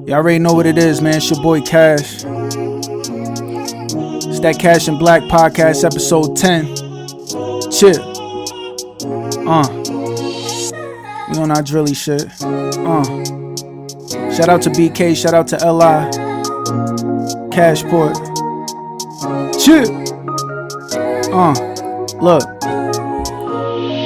Y'all already know what it is, man. It's your boy Cassh. It's that Cassh and Black Podcast, episode 10. Chill. We on our drilly shit. Shout out to BK, shout out to LI. Cashport. Chill. Look.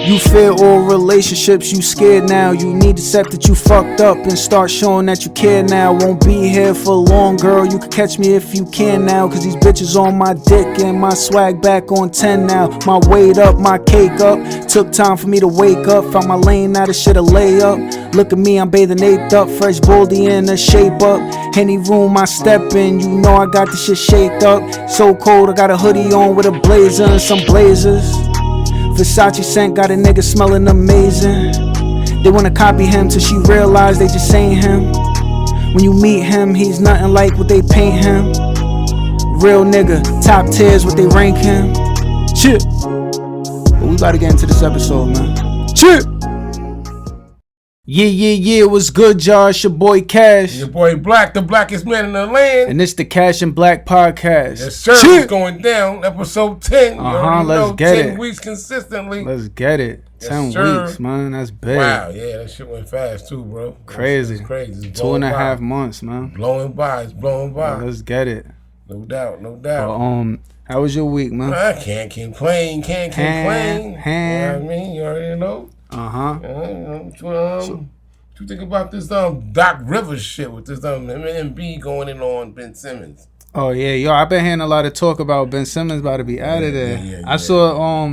You fear all relationships, you scared now. You need to accept that you fucked up and start showing that you care now. Won't be here for long, girl, you can catch me if you can now. Cause these bitches on my dick and my swag back on 10 now. My weight up, my cake up. Took time for me to wake up. Found my lane, now this shit a layup. Look at me, I'm bathing eighth up. Fresh baldy in the shape up. Any room I step in, you know I got this shit shaped up. So cold, I got a hoodie on with a blazer and some blazers. Versace scent got a nigga smelling amazing. They wanna copy him till she realize they just ain't him. When you meet him, he's nothing like what they paint him. Real nigga, top tiers what they rank him. Chill. But we about to get into this episode, man. Chill. Yeah, what's good, y'all? It's your boy Cassh. Your boy Black, the blackest man in the land. And it's the Cassh and Black Podcast. Yes, sir. Chill. It's going down. Episode 10. Let's get 10 it. weeks consistently. Let's get it. Yes, 10 sir. weeks, man. That's big. Wow, yeah, that shit went fast too, bro. Crazy. It's crazy. It's 2.5 by. months, man. Blowing by. It's blowing by. Let's get it. No doubt, no doubt. But, how was your week, man? I can't complain. Can't complain. You know what I mean? You already know. What you think about this Doc Rivers shit with this MNB going in on Ben Simmons? Oh yeah, yo, I've been hearing a lot of talk about Ben Simmons about to be out of there. Yeah. I saw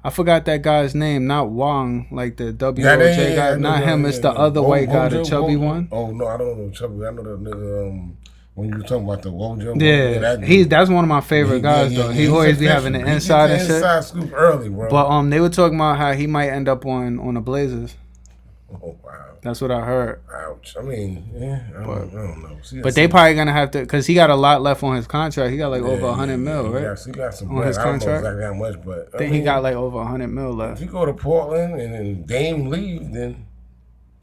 I forgot that guy's name, not Wong, like the WOJ guy. Not him, it's the other white guy, the chubby one. Oh no, I don't know chubby. I know the nigga. When you were talking about the Wojo, that's one of my favorite guys though. He always be having the inside and shit. Inside scoop early, bro. But they were talking about how he might end up on the Blazers. Oh wow. That's what I heard. Ouch. I mean, I don't know. But they probably gonna have to, cause he got a lot left on his contract. He got like over 100 mil, right? Yes, he got some on his contract. I don't know exactly how much, but I think he got like over 100 mil left. If you go to Portland and then Dame leave, then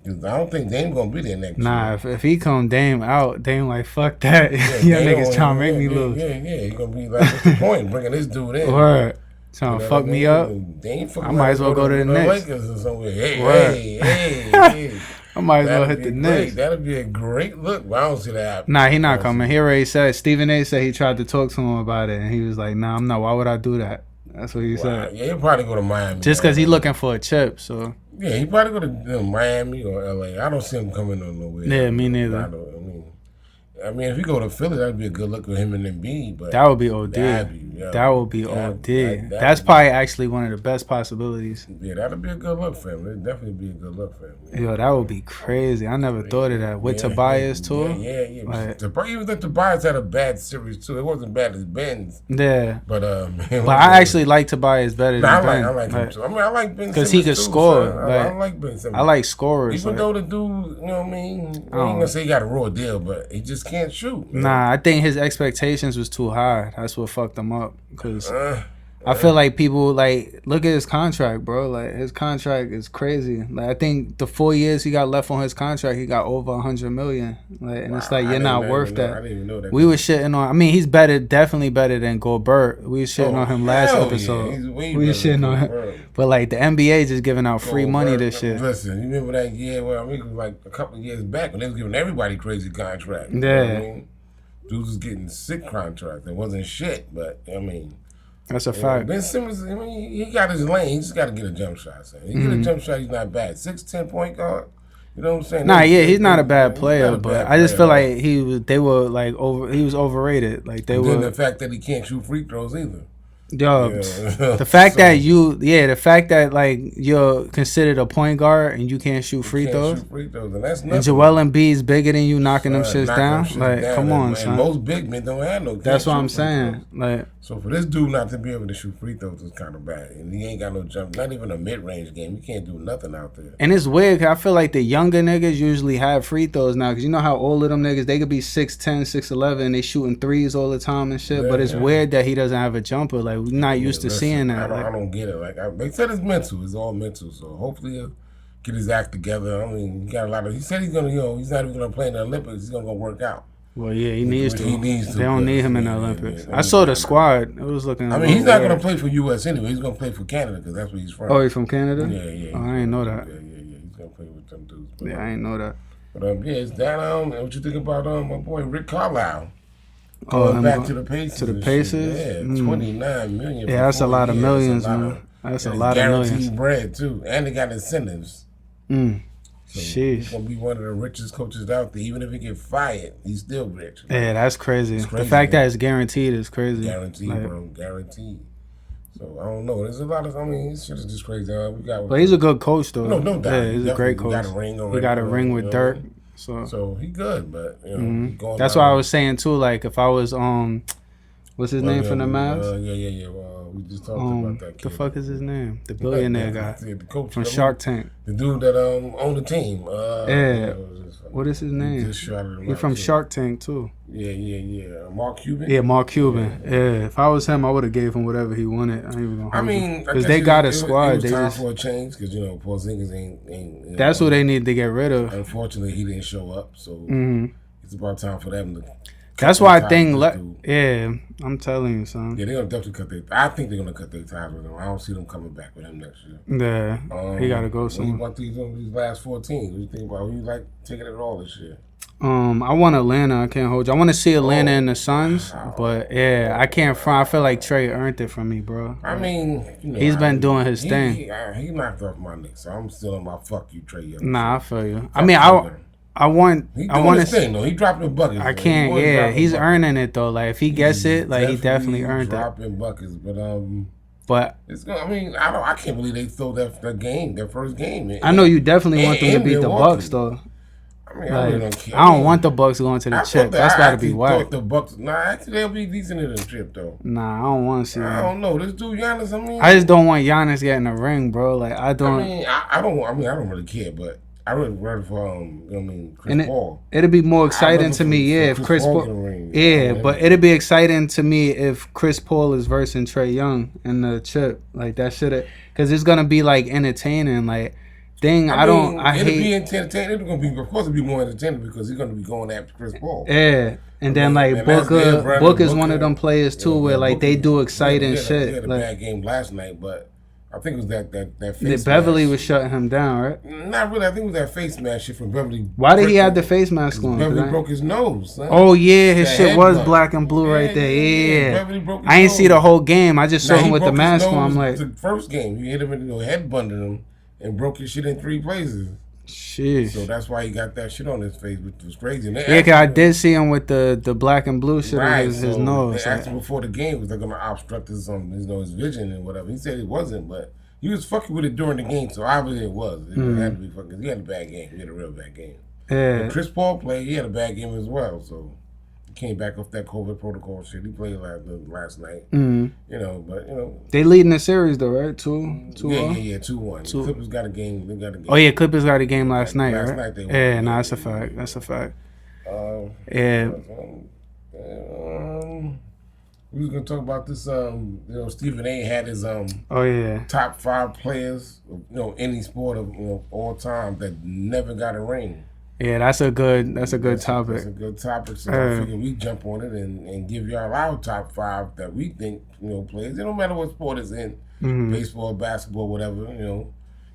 I don't think Dame gonna be there next year. Nah, if he come Dame out, Dame like fuck that. Yeah, niggas trying to make me lose. Yeah. He gonna be like, what's the point? Bringing this dude in. Word. Trying to fuck me up. I might as well go to the Knicks. Lakers or somewhere. Hey. I might as well hit the Knicks. That'd be a great look, but I don't see that happening. Nah, he not coming. He already said, Stephen A said he tried to talk to him about it, and he was like, nah, I'm not. Why would I do that? That's what he said. Yeah, he'll probably go to Miami. Just because he looking for a chip, so. Yeah, he probably go to Miami or LA. I don't see him coming on nowhere. Yeah, me neither. I mean, if you go to Philly, that'd be a good look with him and Embiid. But that would be OD. That would be OD. That's probably actually one of the best possibilities. Yeah, that'd be a good look for him. It'd definitely be a good look for him. Yo, that would be crazy. I never thought of that. With Tobias, too? Yeah. Like, even though Tobias had a bad series, too. It wasn't bad as Ben's. Yeah. But I actually like Tobias better than Ben. I like him, too. I mean, I like Ben because he could score. I like Ben Simmons. I like scorers. Even though the dude, you know what I mean? I ain't going to say he got a raw deal, but he just can't shoot. Man. Nah, I think his expectations was too high. That's what fucked him up. Because I feel like people, like, look at his contract, bro. Like, his contract is crazy. Like, I think the 4 years he got left on his contract, he got over 100 million. Like, and it's like, you're not worth that. I didn't even know that. We were shitting on, I mean, he's definitely better than Gobert. We were shitting on him last episode. Yeah. We were shitting on him. But, like, the NBA just giving out free money this shit. Listen, you remember that year? Well, I mean, it was like a couple of years back when they was giving everybody crazy contracts. Yeah. You know what I mean? Dudes was getting sick contracts. It wasn't shit, but, I mean. That's a fact. Ben Simmons, I mean, he got his lane. He just got to get a jump shot. So he get a jump shot, he's not bad. 6'10" point guard. You know what I'm saying? Nah, yeah, he's not a bad player, but I just feel like he was overrated. Like they were. And the fact that he can't shoot free throws either. Yo, the fact that like you're considered a point guard and you can't shoot free throws. And that's nothing. And Joel Embiid's bigger than you, knocking them shits down. Like, come on, son. Most big men don't have no. That's what I'm saying. Like, so for this dude not to be able to shoot free throws is kind of bad, and he ain't got no jump, not even a mid-range game. He can't do nothing out there. And it's weird. 'Cause I feel like the younger niggas usually have free throws now, because you know how all of them niggas, they could be 6'10", 6'11", they shooting threes all the time and shit. But it's weird that he doesn't have a jumper. Like, we're not used to seeing that. I don't get it. Like they said, it's mental. It's all mental. So hopefully get his act together. I mean, he got a lot of. He said he's gonna, he's not even gonna play in the Olympics. He's gonna go work out. Well, yeah, he needs to. He needs to. They don't need him in the Olympics. I saw the squad. It was looking. I mean, he's not gonna play for U.S. anyway. He's gonna play for Canada because that's where he's from. Oh, he's from Canada. Yeah. Oh, I didn't know that. Yeah. He's gonna play with them dudes. But, I didn't know that. But yeah, it's that. What you think about my boy Rick Carlisle? Oh, Going back to the Pacers. To the Pacers? Yeah, 29 million. Yeah, that's a lot of millions, man. That's a lot of millions. Guaranteed bread too, and they got incentives. So he's gonna be one of the richest coaches out there. Even if he get fired, he's still rich. Yeah, that's crazy. Crazy. The fact that it's guaranteed is crazy. Guaranteed, bro. Guaranteed. So I don't know. There's a lot of. I mean, this shit is just crazy. But he's a good coach, though. No doubt. Yeah, he's a great coach. He got a ring already. He got a ring with Dirk. So he good, but going that's why I was saying too. Like if I was what's his name from the Mavs? Yeah. We just talked about that kid. The fuck is his name? The billionaire guy. The coach from Shark Tank. The dude that owned the team. What is his name? He's from Shark Tank too. Yeah. Mark Cuban. Yeah, Mark Cuban. Yeah. If I was him, I would have gave him whatever he wanted. I ain't even gonna. I mean, because they got a squad. It was they time just for a change because Porzingis ain't. That's what they need to get rid of. Unfortunately, he didn't show up, so it's about time for them to. That's why I think. Yeah, I'm telling you, son. Yeah, they're gonna definitely I think they're gonna cut their ties with him. I don't see them coming back with him next year. Yeah, he gotta go somewhere. What you want these last 14? What you think about? Who you like taking it all this year? I want Atlanta. I can't hold you. I want to see Atlanta and the Suns, but yeah, I can't front. I feel like Trey earned it from me, bro. I mean, he's been doing his thing. He knocked off my Knicks, so I'm still on my fuck you, Trey Young. Nah, I feel you. I mean, I want his thing though. He dropping buckets. I can't. Yeah, he's earning it though. Like if he gets it, like he definitely earned it. Dropping buckets, but it's gonna. I mean, I can't believe they throw their first game. I know you definitely want them to beat the Bucks though. I mean, I really don't care. I don't want the Bucks going to the chip. That's got to be whack. The Bucks. Nah, actually, they'll be decent in the chip though. Nah, I don't want to see that. I don't know. This dude Giannis. I just don't want Giannis getting a ring, bro. Like I don't. I don't really care, but I really rather for Chris Paul. It'd be more exciting to me, if Chris Paul. Yeah, but it'd be exciting to me if Chris Paul is versing Trae Young in the chip. Like that should, because it's gonna be like entertaining. Like. I hate. Be entertaining. It's gonna be, of course, it'll be more entertaining because he's gonna be going after Chris Paul. Yeah, and then like Booker's one of them players too, where like they do exciting shit. He had a bad game last night, but I think it was that face. Beverly was shutting him down, right? Not really. I think it was that face mask shit from Beverly. Why did he have the face mask on? Beverly broke his nose. Son. Oh yeah, his shit was black and blue right there. Yeah. Beverly broke his I ain't nose. see the whole game. I just saw him with the mask on. I'm like, the first game, he hit him in the head, bundled him. And broke his shit in 3 places. Shit. So that's why he got that shit on his face, which was crazy. Yeah, cause I did see him with the black and blue shit on his nose. They asked him before the game, was they gonna obstruct his vision and whatever? He said it wasn't, but he was fucking with it during the game, so obviously it was. It had to be fucking. He had a bad game. He had a real bad game. Yeah. When Chris Paul played, he had a bad game as well. So he came back off that COVID protocol shit. He played last night. But they leading the series though, right? 2-1. Yeah, 2-1. Clippers got a game. They got a game. Oh yeah, Clippers got a game last night, right? Last night they won. Yeah, no, that's a fact. That's a fact. Yeah. We was gonna talk about this. Stephen A. had his top 5 players, any sport of all time that never got a ring. Yeah, that's a good topic. That's a good topic. So I figured we jump on it and give y'all our top 5 that we think players. It don't matter what sport it's in, baseball, basketball, whatever.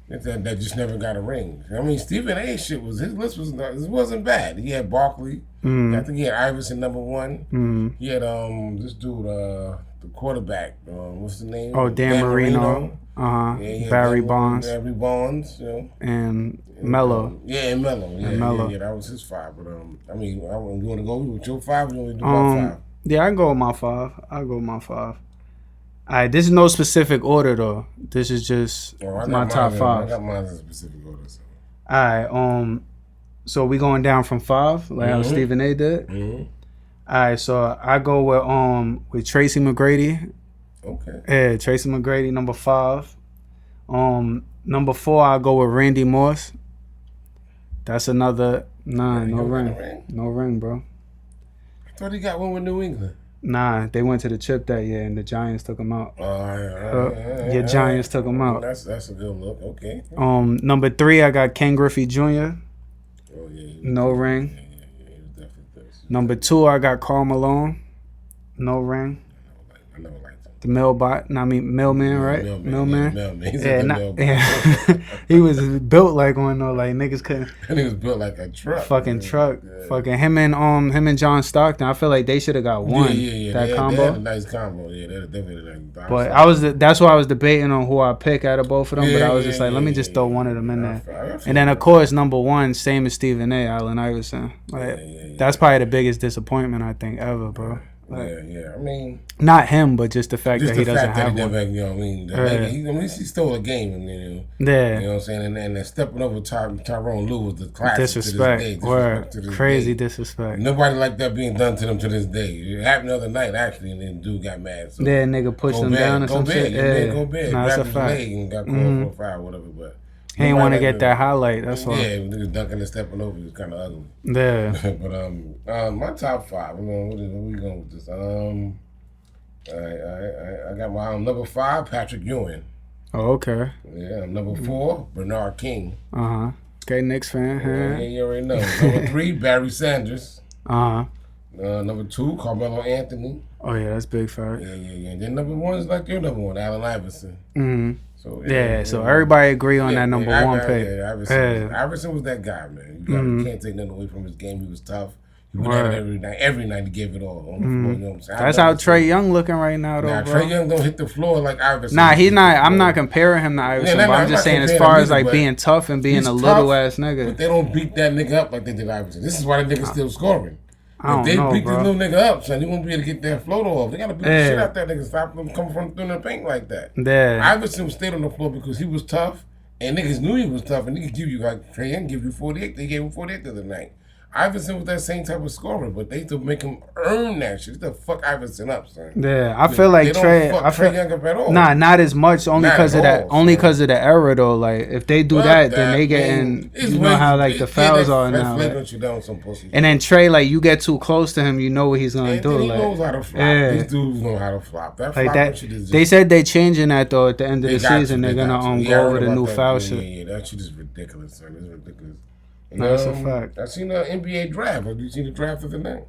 That just never got a ring. I mean, Stephen A. shit his list wasn't bad. He had Barkley. I think he had Iverson number 1. He had this dude, the quarterback. What's the name? Oh, Dan Marino. Yeah, Barry Bonds. Barry Bonds. And Melo. And Melo. Yeah, that was his 5. But I mean, you want to go with your 5? Or you want to do my 5? Yeah, I can go with my 5. I'll go with my 5. All right, this is no specific order though. This is just my top 5. I got mine in specific order. So. All right, so we going down from 5, like how Stephen A. did. All right, so I go with Tracy McGrady. Okay. Yeah, Tracy McGrady, number 5. Number 4, I go with Randy Moss. That's another 9. No ring. No ring, bro. I thought he got one with New England. Nah, they went to the chip that year, and the Giants took him out. Your Giants took him out. That's a good look. Okay. Number 3, I got Ken Griffey Jr. Oh yeah. No ring. Yeah, he was definitely thirsty. Number 2, I got Karl Malone. No ring. I never liked him. The mailman, right? Mailman. Yeah. He was built like one though. Like niggas couldn't. And he was built like a truck. Fucking man. truck. Yeah. Fucking him and John Stockton. I feel like they should have got one. Yeah. That They combo. had a nice combo. Yeah, they definitely had a nice. But that's why I was debating on who I pick out of both of them. But I was just like, let me just throw one of them in there. And then of course number 1, same as Stephen A. Allen Iverson. Like that's probably the biggest disappointment I think ever, bro. Like, I mean, not him, but just the fact that he doesn't have one. You know what I mean? At least he stole a game, and you know what I'm saying. And then stepping over Tyrone Lue was the classic disrespect. to this day. Crazy disrespect. Nobody like that being done to them to this day. It happened the other night actually, and then dude got mad. So nigga pushed him down or some shit. Go big. Nah, that's a grabbed his fact. leg and got called for a foul, whatever. But he ain't want to get that highlight. That's why. Yeah, niggas dunking and stepping over is kind of ugly. Yeah. But my top 5. What we going with this? I got my number 5, Patrick Ewing. Oh, okay. Yeah, number 4, Bernard King. Okay, Knicks fan. Yeah, you already know. Number 3, Barry Sanders. Number 2, Carmelo Anthony. Oh yeah, that's big fact. Yeah. And then number 1 is like your number 1, Allen Iverson. So so everybody agree on that number 1 pick. Iverson was that guy, man. You can't take nothing away from his game. He was tough. He went at it every night. Every night he gave it all on the floor. You know what I'm saying? That's how Trae Young looking right now, though, bro. Trae Young don't hit the floor like Iverson. Nah, he's not. I'm not comparing him to Iverson, but I'm just saying as far as like being tough and being a little ass nigga. But they don't beat that nigga up like they did Iverson. This is why the nigga's still scoring. If they beat bro. this little nigga up, son, he won't be able to get that float off. They gotta beat the shit out that nigga. Stop him coming from through the paint like that. Iverson stayed on the floor because he was tough, and niggas knew he was tough, and he could give you like Trae Young give you 48. They gave him 48 the other night. Iverson was that same type of scorer, but they still make him earn that shit. They fuck Iverson up, son. Yeah, I feel like Trae Young up at all. Nah, not as much. Only because of that. Only because of the era, though. Like if they do that, then they getting. You know how like the fouls are now. And then Trae, like you get too close to him, you know what he's gonna do. He like, knows how to flop. These dudes know how to flop. That like flop shit is. They said they changing that though at the end of the season. They're gonna go over the new foul shit. Yeah, that shit is ridiculous, son. It's ridiculous. That's a fact. I seen the NBA draft. Have you seen the draft of the night?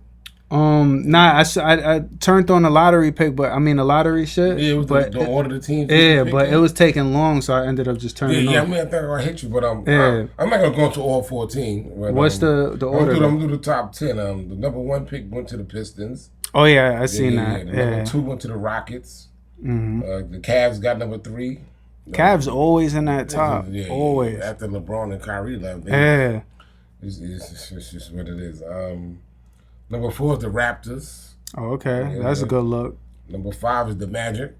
Nah, I turned on the lottery pick, but I mean the lottery shit. Yeah, it was the order the teams. Yeah, but it was taking long, so I ended up just turning. I mean, I think I hit you, but I'm not gonna go into all 14. But, what's the order? I'm gonna do the top 10. The number 1 pick went to the Pistons. Oh yeah, I seen that. The number 2 went to the Rockets. The Cavs got number 3. Cavs always in that top. Always. After LeBron and Kyrie left. It's just what it is. Number 4 is the Raptors. Oh, okay. That's a good look. Number 5 is the Magic.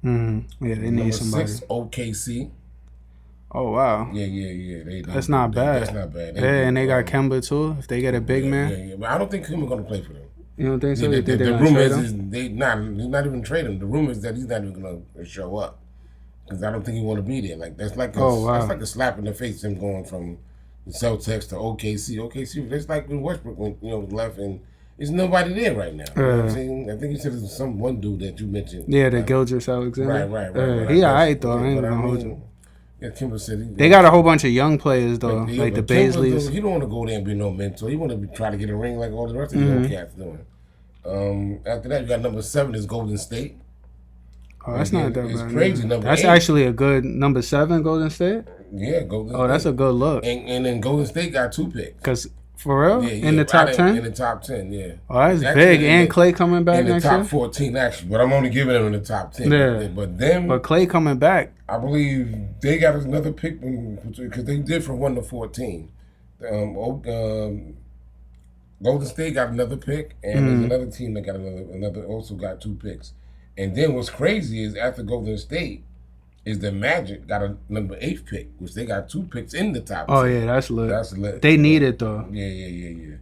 Yeah, they need somebody. Number 6, OKC. Oh, wow. Yeah. That's not bad. That's not bad. And they got Kemba, too, if they get a big man. Yeah. But I don't think Kemba's going to play for them. You don't think so? The rumor is he's not even trading. The rumor is that he's not even going to show up. Because I don't think he want to be there. Like that's like a slap in the face, him going from the Celtics to OKC. That's like when Westbrook went, left, and there's nobody there right now. You know what I'm saying? I think you said there's one dude that you mentioned. Yeah, the Gilgeous Alexander. Right. He alright though. I ain't gonna hold you. Yeah, Kimber said they got a whole bunch of young players though, like the Baisleys. He don't want to go there and be no mentor. He want to try to get a ring like all the rest of the young cats doing. After that, you got number 7 is Golden State. Oh, that's not that bad. It's crazy. That's 8. Actually a good number 7, Golden State. Yeah, Golden State. Oh, that's a good look. And then Golden State got 2 picks. Cause for real, in the top 10. In the top 10, yeah. Oh, that's big. And Clay coming back next year. In the top 14, actually, but I'm only giving them in the top 10. Yeah. But Clay coming back. I believe they got another pick because they did from 1 to 14. Golden State got another pick, and there's another team that got another also got 2 picks. And then what's crazy is after Golden State is the Magic got a number 8 pick, which they got 2 picks in the top 10. Oh yeah, that's lit. That's lit. They need it though. Yeah.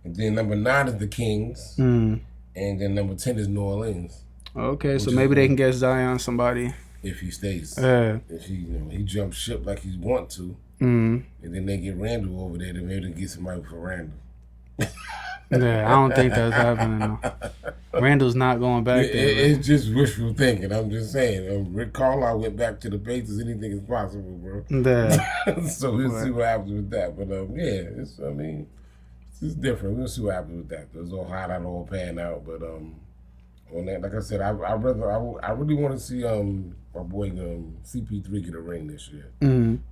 And then number 9 is the Kings, and then number 10 is New Orleans. Okay, so maybe they can get Zion somebody if he stays. If he jumps ship like he want to, and then they get Randall over there, then maybe they get somebody for Randall. Yeah, I don't think that's happening though. Randall's not going back there. It's just wishful thinking. I'm just saying. Rick Carlisle went back to the Pacers. Anything is possible, bro. So we'll see what happens with that. But it's different. We'll see what happens with that. It's all how that all pan out. But on that, like I said, I really want to see my boy CP3 get a ring this year.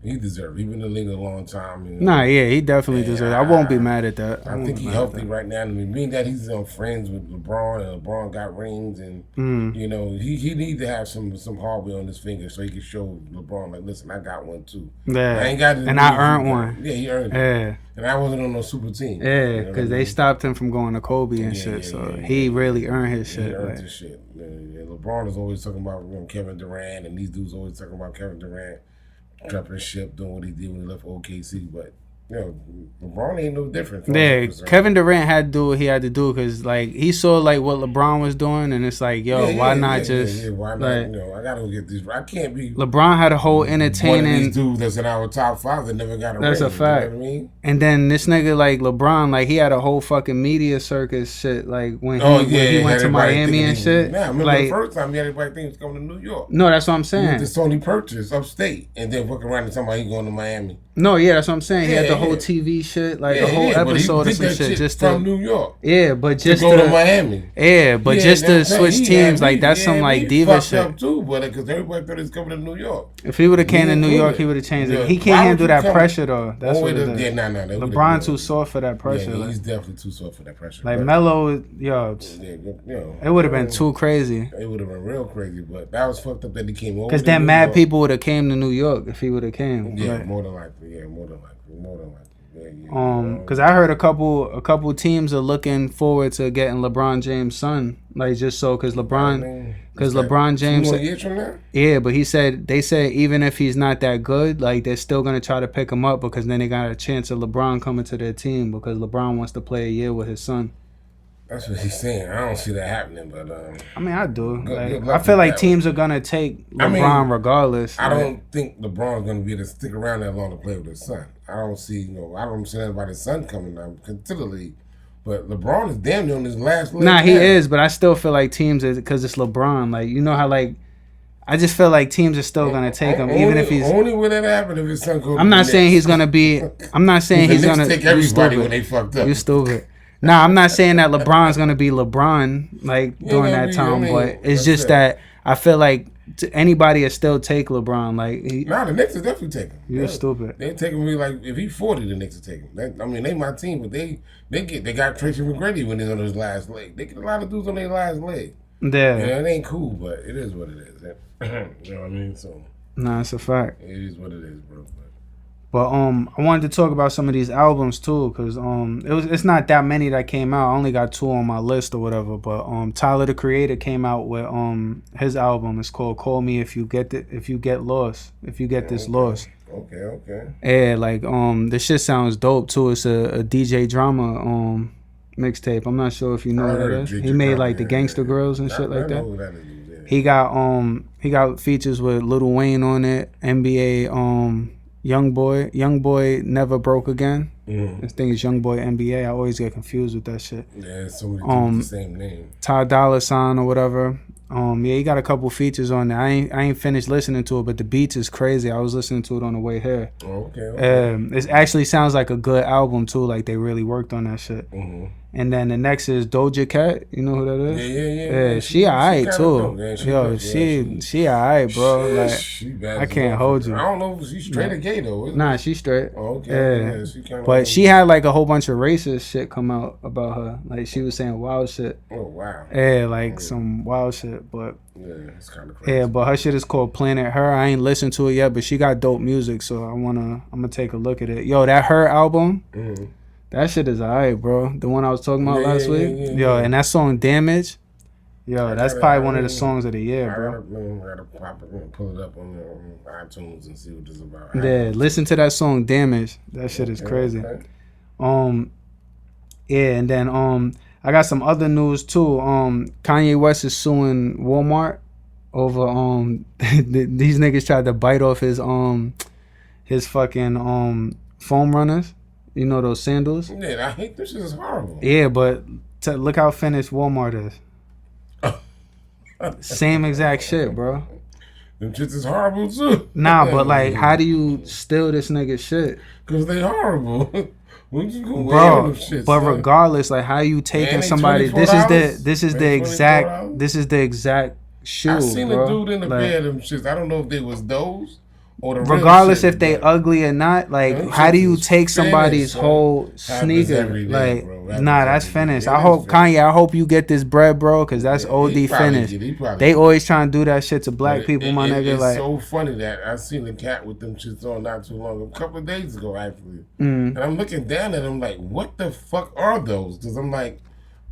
He deserves it. He's been in the league a long time. He definitely deserves it. I won't be mad at that. I think he's healthy right now. I mean, being that he's friends with LeBron and LeBron got rings, and he needs to have some hardware on his finger so he can show LeBron, like, listen, I got one too. Yeah, I ain't got it, and I earned one. Yeah, he earned it. And I wasn't on no super team. Yeah, because they stopped him from going to Kobe and shit. So he really earned his shit. He earned his shit. And LeBron is always talking about Kevin Durant, and these dudes always talking about Kevin Durant jumping ship, doing what he did when he left OKC. But LeBron ain't no different. Yeah, Kevin Durant had to do what he had to do because he saw what LeBron was doing, and it's like, why not just? Why not? I gotta go get these. I can't be. LeBron had a whole entertaining. One of these dudes that's in our top 5 that never got a ring. That's a fact. You know what I mean? And then this nigga LeBron, he had a whole fucking media circus shit. When he went to Miami and shit. Nah, I remember the first time he had everybody think he was coming to New York. No, that's what I'm saying. He went to Sony Purchase upstate, and then fucking around and talking about he going to Miami. No, that's what I'm saying. He had the whole TV shit, a whole episode or some shit, just from New York. Yeah, but just to go to Miami. Yeah, but just to switch teams, that's some diva shit. Up too, but because everybody thought he was coming to New York. If he would have came to New York, he would have changed it. He can't handle that pressure though. That's what it is. LeBron too soft for that pressure. Yeah, he's definitely too soft for that pressure. Melo, it would have been too crazy. It would have been real crazy, but that was fucked up that he came over. Because then mad people would have came to New York if he would have came. Yeah, more than likely. Yeah, more than likely. Because I heard a couple teams are looking forward to getting LeBron James' son, because LeBron James. 2 more years from now? Yeah, but they said even if he's not that good, they're still gonna try to pick him up because then they got a chance of LeBron coming to their team because LeBron wants to play a year with his son. That's what he's saying. I don't see that happening, but I do. I feel like teams are gonna take LeBron regardless. I don't think LeBron's gonna be able to stick around that long to play with his son. I don't see anybody's son coming down to the league. But LeBron is damn near on his last leg. Nah, he is, but I still feel like teams because it's LeBron. You know how I just feel like teams are still gonna take him, even if he's only when that happen if his son goes. I'm not saying he's gonna be. I'm not saying he's gonna take everybody when they fucked up. You stupid. Nah, I'm not saying that LeBron's gonna be LeBron during that time, but it's just that I feel like anybody will still take LeBron. The Knicks will definitely take him. You're stupid. They take him if he's 40, the Knicks will take him. They my team, but they got Tracy McGrady when he's on his last leg. They get a lot of dudes on their last leg. Yeah, it ain't cool, but it is what it is. You know what I mean? So it's a fact. It is what it is, bro. But I wanted to talk about some of these albums too, because it's not that many that came out. I only got 2 on my list or whatever. But Tyler the Creator came out with his album. It's called "Call Me If You Get Lost." If you get this lost. Okay. Yeah, this shit sounds dope too. It's a DJ Drama mixtape. I'm not sure if you know what that is. He made the Gangster Girls and shit like that. I know who that is. Yeah. He got features with Lil Wayne on it. NBA Young Boy Never Broke Again. This thing is Young Boy NBA. I always get confused with that shit. Yeah, so many the same name. Ty Dolla $ign or whatever. He got a couple features on there. I ain't finished listening to it, but the beats is crazy. I was listening to it on the way here. Okay. It actually sounds like a good album too. They really worked on that shit. And then the next is Doja Cat. You know who that is? Yeah. She alright too. She alright, bro. She bad. I can't hold you. I don't know if she's straight or gay though. Nah, she's straight. Okay. Yeah. But she had a whole bunch of racist shit come out about her. She was saying wild shit. Oh wow. Yeah, some wild shit. But yeah, it's kind of crazy. Yeah, but her shit is called Planet Her. I ain't listened to it yet, but she got dope music, so I'm gonna take a look at it. Yo, that Her album. That shit is alright, bro. The one I was talking about last week. Yo, and that song Damage. Yo, that's probably one of the songs of the year, bro. I gotta pull it up on iTunes and see what this is about. Yeah, listen to that song Damage. That shit is crazy. Okay. Yeah, and then I got some other news too. Kanye West is suing Walmart over these niggas tried to bite off his fucking foam runners. You know those sandals? Yeah, I hate this shit is horrible. Yeah, but look how finished Walmart is. Same exact shit, bro. Them shits is horrible too. Nah, but like, how do you steal this nigga shit? Cause they horrible. When you go Bro, them shits, but son? regardless, like, how you taking somebody? This is the exact shoe, I seen bro. a dude in the like, pair of them shits. I don't know if they was those or the regardless real shit, if they ugly or not, like, them how do shits you is take somebody's finished, whole Happens sneaker? every day, Like, bro. nah, that's every day. finished. It I is hope finished. Kanye, I hope you get this bread, bro, because that's He OD probably finished. get it. He probably They get it. always trying to do that shit to black But people, my nigga. It's Like, so funny that I seen a cat with them shits on not too long, a couple of days ago actually, mm. and I'm looking down at them like, what the fuck are those? Because I'm like,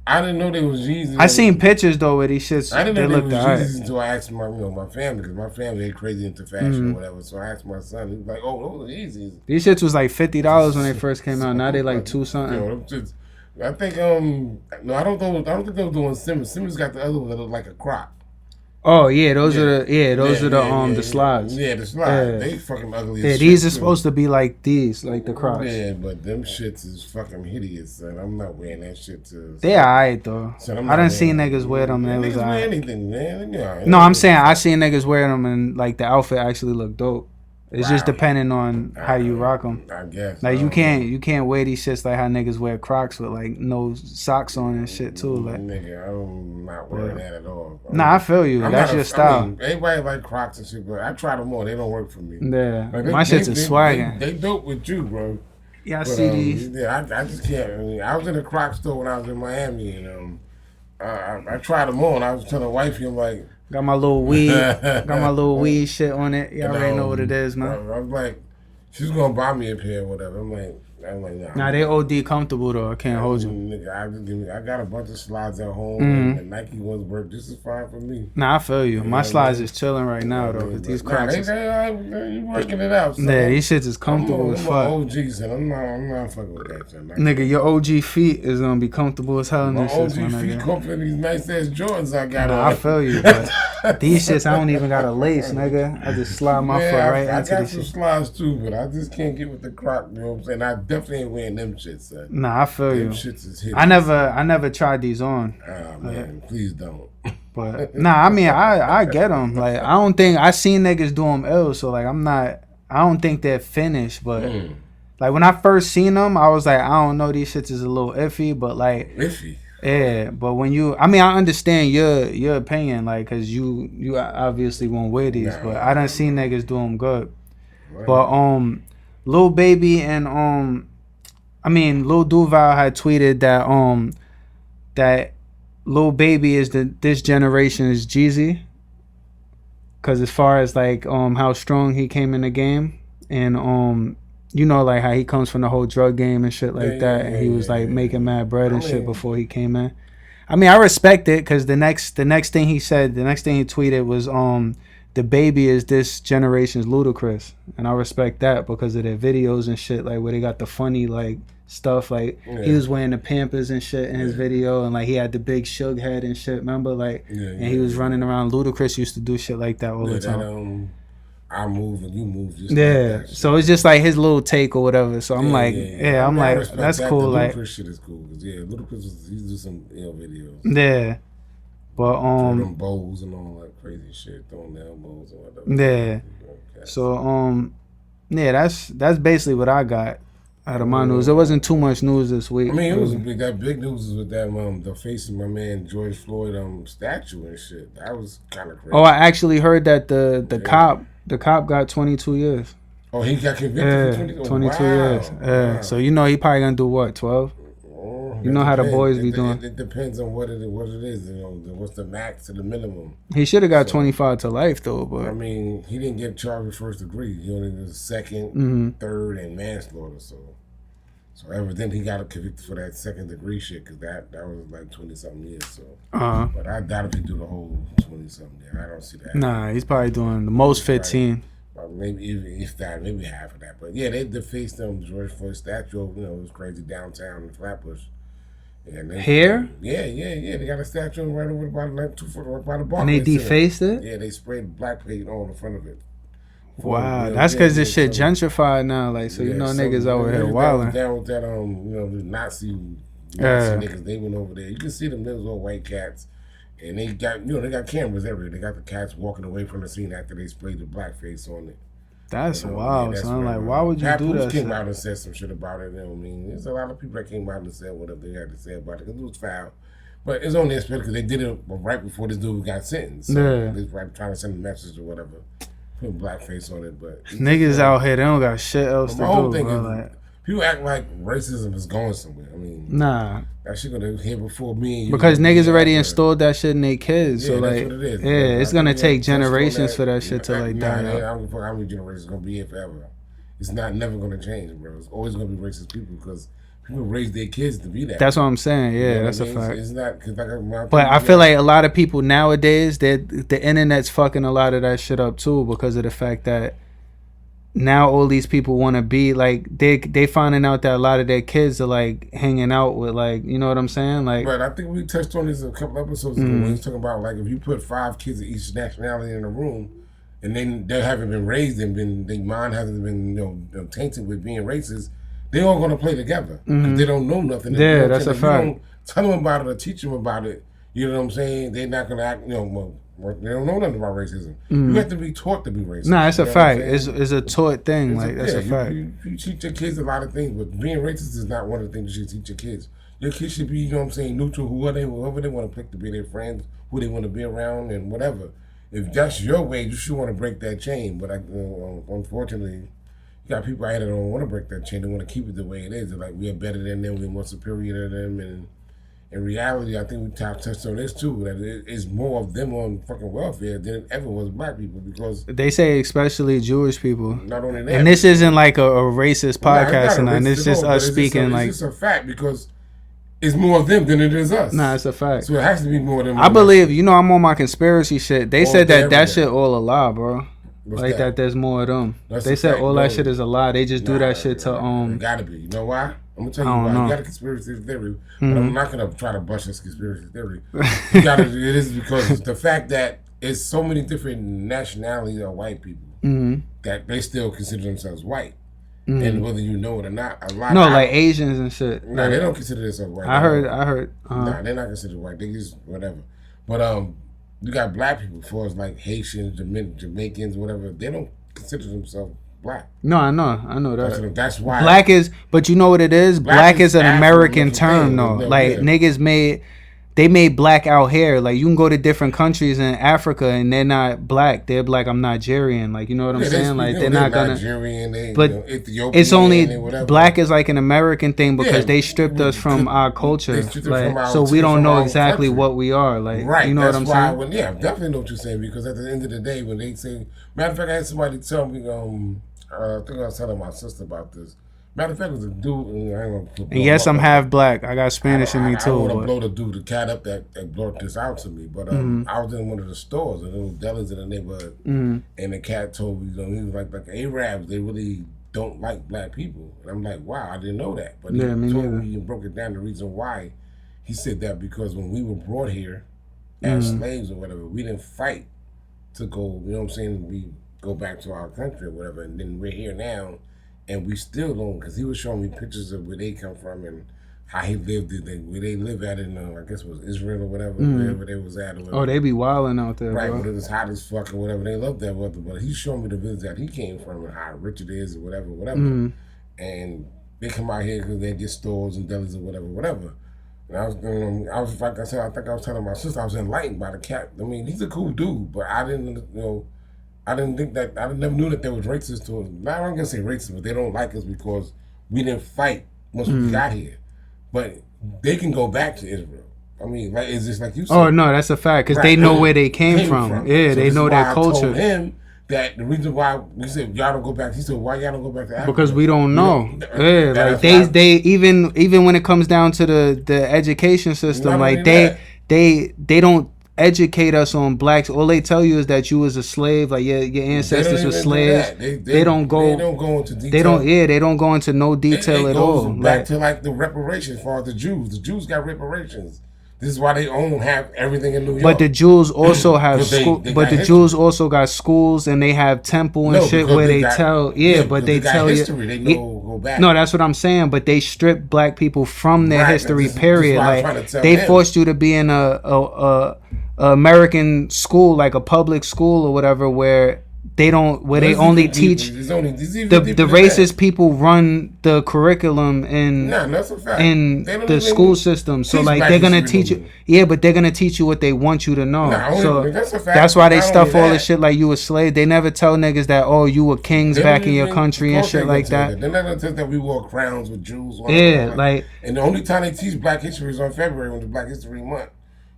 I didn't know they was Yeezys. I seen pictures though where these shits. I didn't they know they looked was alright. Yeezys until I asked my family, because my family ain't crazy into fashion or whatever. So I asked my son, he was like, "Oh, those are Yeezys." These shits was like $50 when they first came out. Now they like $2 something. Yo, them shits, I think no, I don't think they were doing Simmons. Simmons got the other one that looked like a Croc. Oh yeah, those are the slides. Yeah, the slides. They fucking ugly. Yeah, as these shit, are supposed to be like these, like the Crocs. Yeah, but them shits is fucking hideous, and I'm not wearing that shit to. They alright though. So I done seen niggas wear them and it was niggas wear alright. anything, man. Yeah, No, I'm saying I seen niggas wear them and like the outfit actually look dope. It's just Wow. depending on how you rock them. I guess. Like you can't wear these shits like how niggas wear Crocs with like no socks on and shit too. Like, nigga, I'm not wearing that at all. nah, I feel you. That's your style. I mean, everybody like Crocs and shit, but I try them on. They don't work for me. Yeah, Like, my shits is swagging. They dope with you, bro. Yeah, I But, see these. Yeah, I just can't. I mean, I was in a Croc store when I was in Miami, and I tried them on. I was telling wifey, I'm like, Got my little weed shit on it. You already know what it is, man. I was like, she's gonna buy me a pair or whatever. I'm like, nah. Nah, they OD comfortable though. I can't hold you. Nigga, I got a bunch of slides at home, Mm-hmm. and the Nike ones work just as fine for me. Nah, I feel you. My Yeah, slides man. is chilling right now though. Cause these Crocs, is, you working it out. Son. yeah, these shits is comfortable as I'm fuck. an OG, son. I'm not fucking with that, son. Nigga, your OG feet is gonna be comfortable as hell in My these OG shits, my feet nigga. comfort these nice ass Jordans I got Nah, on. I feel you, but these shits I don't even got a lace, nigga. I just slide my foot right I into got these some shit. slides too, but I just can't get with the Croc. You know what I'm saying? I definitely ain't wearing them shits, son. Nah, I feel Them you. shits is hidden. I never tried these on. Oh man, please don't. But nah, I mean, I get them. Like, I don't think I seen niggas do them ill, so like I don't think they're finished. But like when I first seen them, I was like, I don't know, these shits is a little iffy. But like, Iffy. yeah. But when I understand your opinion, like, cause you obviously won't wear these, Nah. but I done seen niggas do them good. Right. But Lil Baby and Lil Duval had tweeted that Lil Baby is this generation's Jeezy, cause as far as like how strong he came in the game, and you know, like how he comes from the whole drug game and shit like that, and he was like making mad bread and shit before he came in. I mean, I respect it, cause the next thing he tweeted was the Baby is this generation's Ludacris, and I respect that because of their videos and shit, like where they got the funny like stuff, like he was wearing the Pampers and shit in his video, and like he had the big shug head and shit, remember, like, and he was running around. Ludacris used to do shit like that all the time. I move and you move. Just yeah, like that so it's just like his little take or whatever. So I'm like, I'm I like, respect that's that. cool. The Like, Ludacris shit is cool. Cause Ludacris he do some ill videos. yeah, but Throwing them bows and all that crazy shit, throwing the elbows or whatever. yeah. So yeah, that's basically what I got out of my news. There wasn't too much news this week. I mean, it was big. That big news is with that the face of my man George Floyd statue and shit. That was kind of crazy. Oh, I actually heard that the cop got 22 years. Oh, he got convicted for 22 years. Wow. So you know he probably gonna do what, 12? You know how the boys be doing. It depends on what it is. You know, what's the max to the minimum. He should have got 25 to life though, but I mean, he didn't get charged with first degree. He only did second, third, and manslaughter. So evidently he got convicted for that second degree shit, because that was like 20-something years. So, but I doubt if he do the whole 20-something years. I don't see that. Nah, he's probably doing the most 15. Maybe if that, maybe half of that. But yeah, they defaced George Floyd statue. You know, it was crazy downtown in Flatbush. And Here? Yeah. They got a statue right over about like 2 foot right by the bar. And they defaced it? Yeah, they sprayed black paint on the front of it. Wow, that's because this shit gentrified now. Like, so you know niggas over here wilding. Down with that, the Nazi niggas, they went over there. You can see them, those old white cats And they got, they got cameras everywhere. They got the cats walking away from the scene after they sprayed the blackface on it. That's wild, son. Like, why would you do that? Came out and said some shit about it. You know what I mean? There's a lot of people that came out and said whatever they had to say about it because it was foul. But it's only expected because they did it right before this dude got sentenced. So they're trying to send a message or whatever. Put blackface on it, but niggas out here, they don't got shit else to do. Whole thing bro, is, like, people act like racism is going somewhere. I mean, nah. That shit gonna hit before me and you. Because niggas already installed that shit in their kids. Yeah, so like, that's what it is. Yeah, it's gonna take generations for that shit to like die out. I don't give a fuck how many generations gonna be here forever. It's never gonna change, bro. It's always gonna be racist people because people raise their kids to be that. That's what I'm saying. Yeah, you know that's a fact. It's not, cause but I feel like a lot of people nowadays, the internet's fucking a lot of that shit up too because of the fact that now all these people want to be like they finding out that a lot of their kids are like hanging out with like, you know what I'm saying, like. But I think we touched on this a couple episodes ago when we was talking about like if you put 5 kids of each nationality in a room and then they haven't been raised and their mind hasn't been tainted with being racist, they all gonna play together because they don't know nothing. Yeah, that's a fact. You don't tell them about it or teach them about it. You know what I'm saying? They're not gonna act. They don't know nothing about racism. You have to be taught to be racist. Nah, that's a fact. It's a taught thing. That's a fact. You teach your kids a lot of things, but being racist is not one of the things you should teach your kids. Your kids should be, neutral, whoever they want to pick to be their friends, who they want to be around, and whatever. If that's your way, you should want to break that chain. But unfortunately, you got people out here that don't want to break that chain. They want to keep it the way it is. They're like, we are better than them, we're more superior than them, and in reality, I think we touched on this too, that it's more of them on fucking welfare than it ever was black people because they say especially Jewish people. Not only that, and this isn't like a racist podcast, and it's just us speaking like. It's just a fact because it's more of them than it is us. Nah, it's a fact. So it has to be more than. I believe, I'm on my conspiracy shit. They said that shit all a lie, bro. What's like that? There's more of them. They said fact, all that shit is a lie. They just do that shit to It gotta be. You know why? I'm gonna tell you why. You got a conspiracy theory, but I'm not gonna try to bust this conspiracy theory. It is because the fact that it's so many different nationalities of white people that they still consider themselves white, and whether you know it or not, a lot. Like Asians and shit. No, they don't consider themselves white. I heard. Nah, they're not considered white. They just whatever. But you got black people, as far as like Haitians, Jamaicans, whatever. They don't consider themselves black. No, I know that. That's why black is. But you know what it is? Black is an American term, though. Like niggas made black out here. Like you can go to different countries in Africa and they're not black. They're like, I'm Nigerian. Like, you know what I'm saying? Like they're not gonna. Nigerian, but Ethiopian, it's only black is like an American thing because they stripped us from our culture. Like, so we don't know exactly what we are. Like, right. You know what I'm saying? I definitely know what you're saying because at the end of the day, when they say, matter of fact, I had somebody tell me, I think I was telling my sister about this. Matter of fact, it was a dude. And yes, I'm half black. I got Spanish in me too. I don't want to blow the dude, the cat up that brought this out to me. But I was in one of the stores, and there was delis in the neighborhood, and the cat told me, he was like Arabs, they really don't like black people. And I'm like, wow, I didn't know that. But he told me and broke it down the reason why. He said that because when we were brought here as slaves or whatever, we didn't fight to go, you know what I'm saying, we go back to our country or whatever, and then we're here now, and we still don't, because he was showing me pictures of where they come from and how he lived, where they live at in, I guess it was Israel or whatever, wherever they was at or whatever. Oh, they be wilding out there, right, bro. but it was hot as fuck or whatever, they love that weather, but he's showing me the village that he came from and how rich it is or whatever, and they come out here because they get stores and delis or whatever. And I was like I said, I think I was telling my sister, I was enlightened by the cat. I mean, he's a cool dude, but I didn't, I never knew that there was racist to us. Now I'm gonna say racist, but they don't like us because we didn't fight once we got here. But they can go back to Israel. I mean, like it's just like you said. Oh no, that's a fact because they know where they came from. Yeah, so they know their culture. I told him that the reason why we said y'all don't go back. He said, why y'all don't go back to Africa? Because we don't know. Yeah, like they even when it comes down to the education system, like they don't educate us on blacks. All they tell you is that you was a slave, like your ancestors were slaves. They don't go into detail. They don't go into no detail at all. Back to like the reparations for the Jews. The Jews got reparations This is why they have everything in New York. But the Jews also have school. But the Jews also got schools and they have temple and shit where they tell. Yeah, but they tell history. They know go back. No, that's what I'm saying. But they stripped black people from their history. Period. Like they forced you to be in a American school, like a public school or whatever, where they don't, where they only teach the racist people run the curriculum in the school system. So like they're gonna teach you, yeah, but they're gonna teach you what they want you to know. So that's why they stuff all this shit like you a slave. They never tell niggas that, oh, you were kings back in your country and shit like that. They're not gonna tell that we wore crowns with jewels on. Yeah, like, and the only time they teach Black History is on February, when it's Black History Month,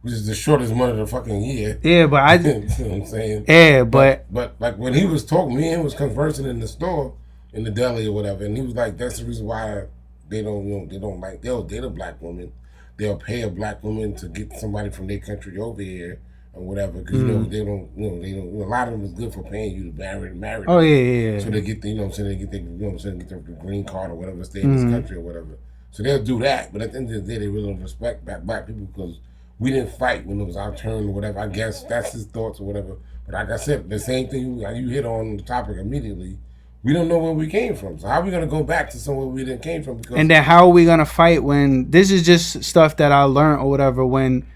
which is the shortest month of the fucking year. Yeah, but I... you know what I'm saying? Yeah, but like when he was talking, me and him was conversing in the store, in the deli or whatever, and he was like, that's the reason why they don't, you know, they don't like, they'll date a black woman, they'll pay a black woman to get somebody from their country over here or whatever, because you know, they don't, a lot of them is good for paying you to marry oh, yeah. So they get the, you know what I'm saying, they get the, you know what I'm saying, get the green card or whatever, stay in this country or whatever. So they'll do that, but at the end of the day, they really don't respect black people because we didn't fight when it was our turn or whatever. I guess that's his thoughts or whatever. But like I said, the same thing you hit on the topic immediately. We don't know where we came from. So how are we going to go back to somewhere we didn't came from? Because and then how are we going to fight when this is just stuff that I learned or whatever, when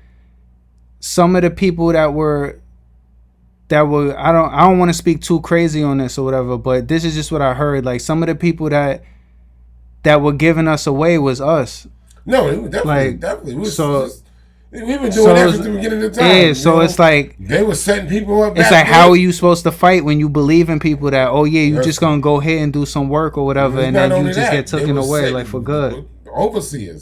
some of the people that were I don't want to speak too crazy on this or whatever, but this is just what I heard. Like some of the people that were giving us away was us. No, it was definitely. We've been doing that since the beginning of the time. Yeah, so it's like they were setting people up. It's like, how are you supposed to fight when you believe in people that, oh yeah, you just gonna go ahead and do some work or whatever, and then you just get taken away like for good. Overseer,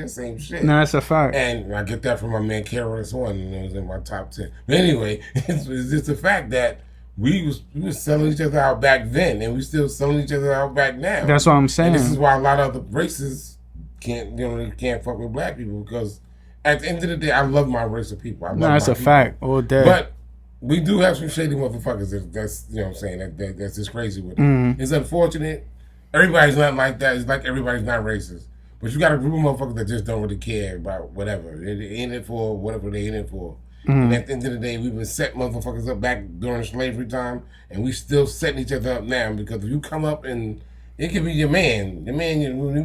same shit. No, that's a fact. And I get that from my man KRS One, and it was in my top 10. But anyway, it's just the fact that we was selling each other out back then, and we still selling each other out back now. That's what I'm saying. And this is why a lot of other races can't fuck with black people, because at the end of the day, I love my race of people. That's a fact. All day. But we do have some shady motherfuckers. That's you know what I'm saying. That's just crazy with it. It's unfortunate. Everybody's not like that. It's like everybody's not racist. But you got a group of motherfuckers that just don't really care about whatever. They're in it for whatever they're in it for. And at the end of the day, we've been setting motherfuckers up back during slavery time, and we still setting each other up now, because if you come up and it could be your man you've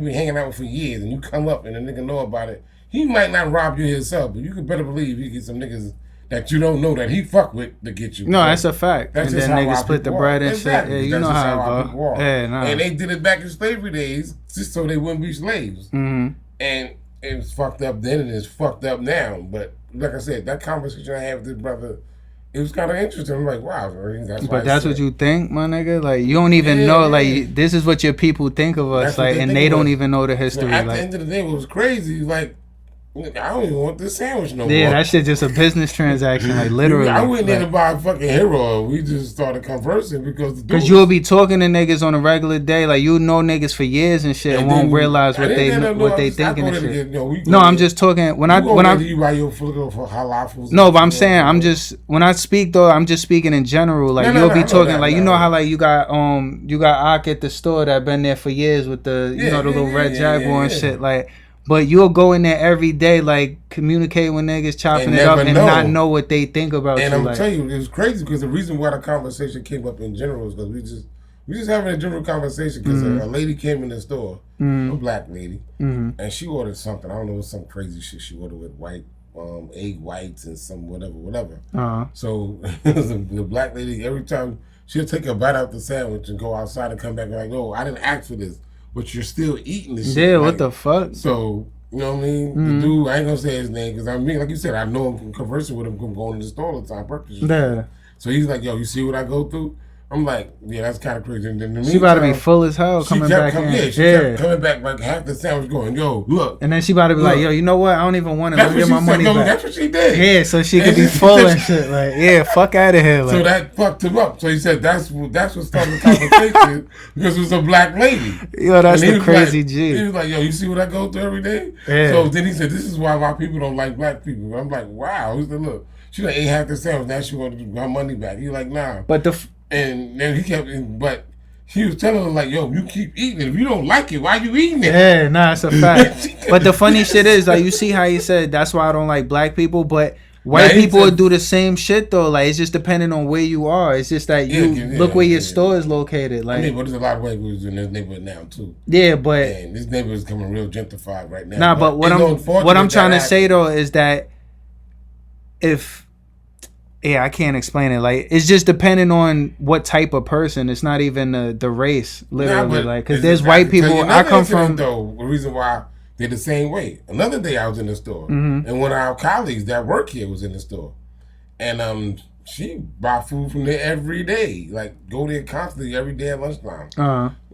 been hanging out with for years, and you come up and a nigga know about it, he might not rob you himself, but you could better believe he get some niggas that you don't know that he fuck with to get you. No, that's a fact. That's and just then how niggas split the bread and shit. Yeah, you know how it go. Yeah, nah. And they did it back in slavery days just so they wouldn't be slaves. And it was fucked up then, and it's fucked up now. But like I said, that conversation I had with this brother, it was kind of interesting. I'm like, wow, that's what you think, my nigga? Like, you don't even know, like, this is what your people think of us, like, and they don't even know the history. At the end of the day, what was crazy, like, I don't even want this sandwich no more. Yeah, that shit just a business transaction, like literally. I went in to buy a fucking hero. We just started conversing because you'll be talking to niggas on a regular day, like you know niggas for years and shit, and won't realize what they thinking and shit. No, I'm just talking when I you buy your for halal. No, but I'm saying when I speak though, I'm just speaking in general. Like you'll be talking like you know how like you got Ak at the store that been there for years with the the little red Jaguar and shit like. But you'll go in there every day, like, communicate with niggas, chopping it up, and not know what they think about and you. And I'm telling you, it was crazy, because the reason why the conversation came up in general is because we just having a general conversation, because a lady came in the store, a black lady, and she ordered something. I don't know, some crazy shit she ordered with white, egg whites and some whatever. So the black lady, every time, she'll take a bite out the sandwich and go outside and come back and like, no, I didn't ask for this. But you're still eating this shit. Yeah, what the fuck? So, you know what I mean? The dude, I ain't gonna say his name, because I mean, like you said, I know him from conversing with him, from going to the store all the time, purposely. Yeah. So he's like, yo, you see what I go through? I'm like, yeah, that's kind of crazy. And then she about to be full as hell coming back in. Yeah, she kept coming back, like half the sandwich going, yo, look. And then she about to be like, yo, you know what? I don't even want it. Let me get my money back. That's what she did. Yeah, so she could be full and shit. Like, yeah, fuck out of here. Like. So that fucked him up. So he said that's what started the conversation, because it was a black lady. Yo, that's the crazy G. He was like, yo, you see what I go through every day? Yeah. So then he said, this is why people don't like black people. I'm like, wow. He said, look, she like ate half the sandwich. Now she wanted her money back. He like, nah. But And then he kept, but He was telling him like, yo, you keep eating it. If you don't like it, why you eating it? Yeah, nah, it's a fact. But the funny shit is, like, you see how he said that's why I don't like black people, but white people would do the same shit though. Like, it's just depending on where you are. It's just that you look where your store is located. Like, I mean, but there's a lot of white people in this neighborhood now too. Yeah, but and this neighborhood is becoming real gentrified right now. Nah, but what I'm trying to say though is that I can't explain it. Like, it's just depending on what type of person. It's not even the race, literally. Like, because there's white people. I come from. Though the reason why they're the same way. Another day I was in the store, and one of our colleagues that work here was in the store, and she buy food from there every day. Like, go there constantly every day at lunchtime.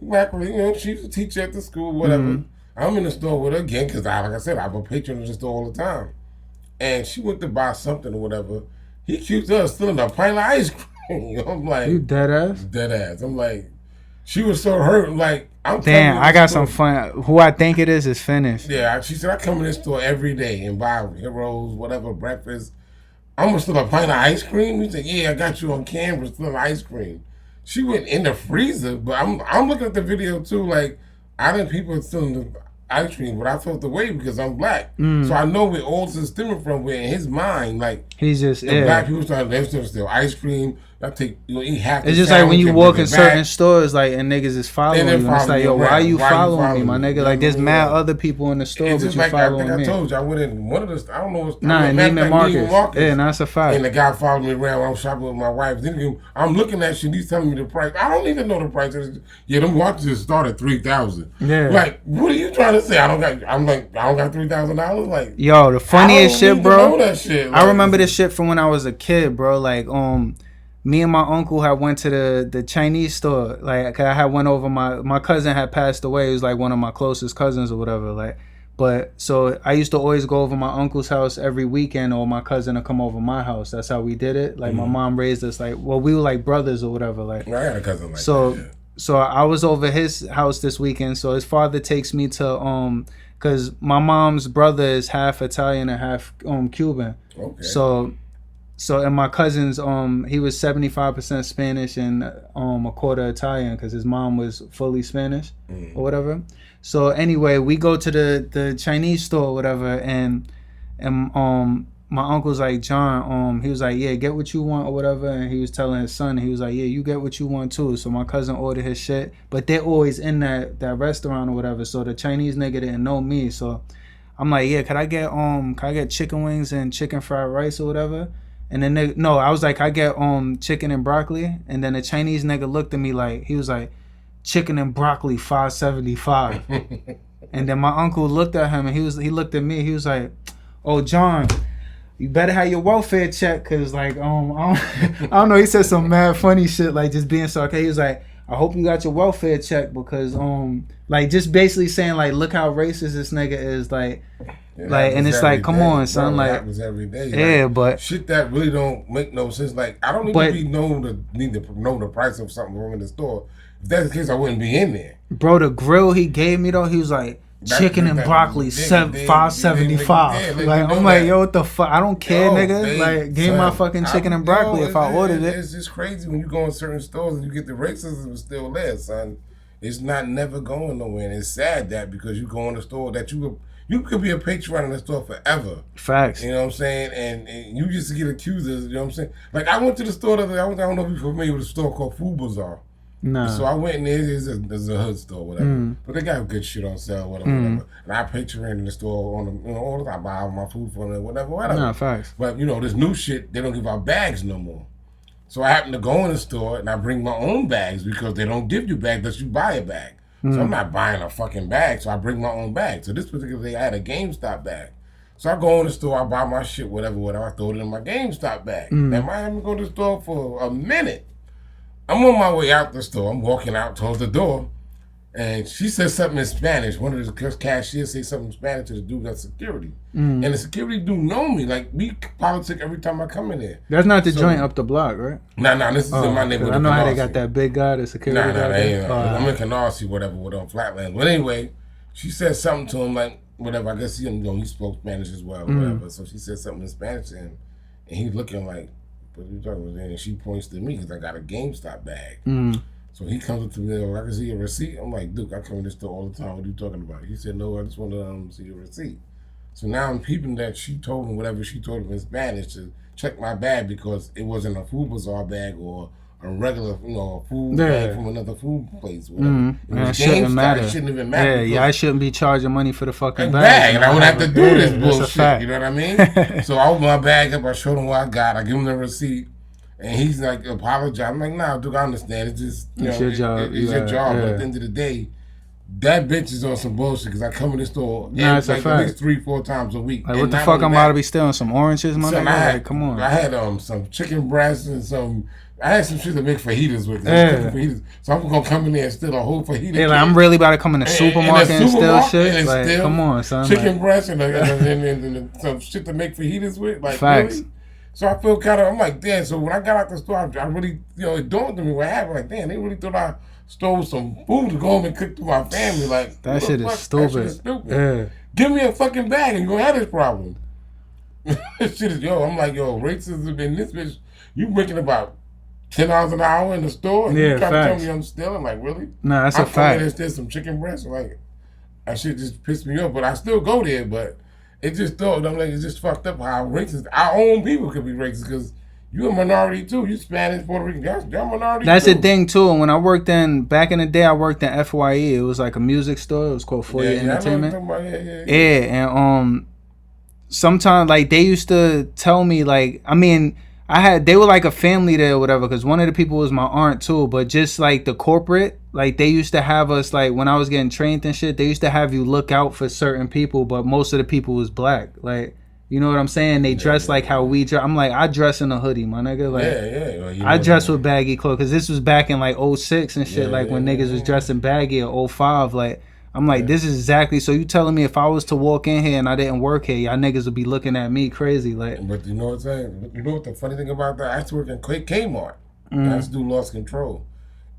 Back when, you know, she's a teacher at the school, whatever. I'm in the store with her again because like I said, I'm a patron of the store all the time, and she went to buy something or whatever. He accused her of stealing a pint of ice cream. I'm like, you dead ass? Dead ass. I'm like, she was so hurt. Like, damn, I got some fun. Who I think it is finished. Yeah, she said, I come in this store every day and buy Heroes, whatever, breakfast. I'm going to steal a pint of ice cream? He said, yeah, I got you on camera stealing ice cream. She went in the freezer, but I'm looking at the video too, like, I think people are stealing the ice cream, but I felt the way because I'm black. So I know where all this is stemming from, where in his mind, like, he's just black people started to steal ice cream. I take, you know, eat half. It's just like when you walk in certain stores, like, and niggas is following you. It's like, yo, why are you following me, my nigga? Like, there's mad other people in the store, but you following me. I think I told you, I went in one of the, I don't know what's Neiman Marcus. Yeah, that's a fact. And the guy followed me around when I was shopping with my wife. Then I'm looking at shit, he's telling me the price. I don't even know the price. Yeah, them watches start at $3,000. Yeah. Like, what are you trying to say? I don't got $3,000. Like, yo, the funniest shit, bro. Know that shit. Like, I remember this shit from when I was a kid, bro. Like, me and my uncle had went to the Chinese store. Like, I had went over, my cousin had passed away. He was like one of my closest cousins or whatever. Like, but so I used to always go over my uncle's house every weekend, or my cousin to come over my house. That's how we did it. Like, my mom raised us like, well, we were like brothers or whatever. Like, I had a cousin like that. Yeah. So I was over his house this weekend. So his father takes me to because my mom's brother is half Italian and half Cuban. Okay. So and my cousin's he was 75% Spanish and a quarter Italian because his mom was fully Spanish or whatever. So anyway, we go to the Chinese store or whatever, and my uncle's like, John, he was like, yeah, get what you want or whatever, and he was telling his son, he was like, yeah, you get what you want too. So my cousin ordered his shit, but they're always in that restaurant or whatever. So the Chinese nigga didn't know me, so I'm like, yeah, could I get chicken wings and chicken fried rice or whatever? And then I was like, I get chicken and broccoli. And then the Chinese nigga looked at me like, he was like, chicken and broccoli $5.75. And then my uncle looked at him and he looked at me. He was like, oh, John, you better have your welfare check, cause like I don't know. He said some mad funny shit, like just being sarcastic. He was like, I hope you got your welfare check, because like just basically saying like, look how racist this nigga is, like. Like, and it's like, come on, son. Bro, like, it happens every day. Yeah, like, but shit that really don't make no sense. Like, I don't need to know the price of something wrong in the store. If that's the case, I wouldn't be in there. Bro, the grill he gave me though, he was like, chicken and broccoli $5.75. Like, I'm like, yo, what the fuck? I don't care, nigga. Like, give me my fucking chicken and broccoli if I ordered it. It's just crazy when you go in certain stores and you get the racism still there, son. It's never going nowhere, and it's sad that because you go in the store that you could be a patron in the store forever. Facts. You know what I'm saying? And you just get accused of, you know what I'm saying? Like, I went to the store the other day. I don't know if you're familiar with a store called Food Bazaar. No. So I went in there. There's a hood store, whatever. But they got good shit on sale, whatever. And I patron in the store all the time. I buy all my food from them, whatever. No, facts. But, you know, this new shit, they don't give out bags no more. So I happen to go in the store and I bring my own bags because they don't give you bags unless you buy a bag. So I'm not buying a fucking bag, so I bring my own bag. So this particular day, I had a GameStop bag. So I go in the store, I buy my shit, whatever, I throw it in my GameStop bag. Now, I haven't go to the store for a minute. I'm on my way out the store. I'm walking out towards the door, and she says something in Spanish. One of the cashiers say something in Spanish to the dude that's security. And the security dude know me. Like, we politic every time I come in there. That's not the joint up the block, right? Nah, this is in my neighborhood. I know how they got that big guy, the security guy. They ain't. I'm in Canarsie, whatever, on Flatland. But anyway, she said something to him, like, whatever. I guess he spoke Spanish as well, whatever. So she said something in Spanish to him, and he's looking like, what are you talking about? And she points to me because I got a GameStop bag. So he comes up to me, I can see your receipt. I'm like, Duke, I come in this store all the time. What are you talking about? He said, no, I just want to see your receipt. So now I'm peeping that she told him whatever she told him in Spanish to check my bag because it wasn't a Food Bazaar bag or a regular, a food bag from another food place. Mm-hmm. It was shouldn't matter. It shouldn't even matter. Yeah, I shouldn't be charging money for the fucking bag. And I wouldn't have to do this bullshit. You know what I mean? So I open my bag up, I showed him what I got, I give him the receipt. And he's like, apologize. I'm like, nah, dude, I understand. It's just, it's your job. It's your job. But at the end of the day, that bitch is on some bullshit because I come in the store at least 3-4 times a week. Like, what the fuck I'm about to be stealing? Some oranges, my nigga? Come on. I had some chicken breasts and I had some shit to make fajitas with. Fajitas. So I'm going to come in there and steal a whole fajita. Yeah, like, I'm really about to come in the supermarket and steal shit? Like, come on, son. Chicken breasts and some shit to make fajitas with? Like, facts. Really? So I feel I'm like, damn. So when I got out the store, I really, it dawned on me what happened. Like, damn, they really thought I stole some food to go home and cook to my family. Like, that shit is stupid. That shit is stupid. Yeah. Give me a fucking bag and go have this problem. This shit is, I'm like, racism in this bitch. You making about $10 an hour in the store and you trying to tell me I'm stealing? Like, really? Nah, that's a fact. I'm coming and steal some chicken breast. Like, that shit just pissed me off. But I still go there, but it just it's just fucked up how racist our own people could be racist because you're a minority too. You Spanish, Puerto Rican, y'all minority. That's the thing too. And when I worked back in the day, I worked in FYE. It was like a music store. It was called For Your Entertainment. And sometimes like they used to tell me like, I mean, they were like a family there or whatever, because one of the people was my aunt too, but just like the corporate, like they used to have us, like when I was getting trained and shit, they used to have you look out for certain people, but most of the people was black. Like, you know what I'm saying? They dress like how we dress. I'm like, I dress in a hoodie, my nigga. Like, I dress with baggy clothes, because this was back in like 06 and shit, when niggas was dressing baggy or 05, like, I'm like, this is exactly. So you telling me if I was to walk in here and I didn't work here, y'all niggas would be looking at me crazy, like. But you know what I'm saying? You know what the funny thing about that? I used to work in Kmart. I used to do loss control,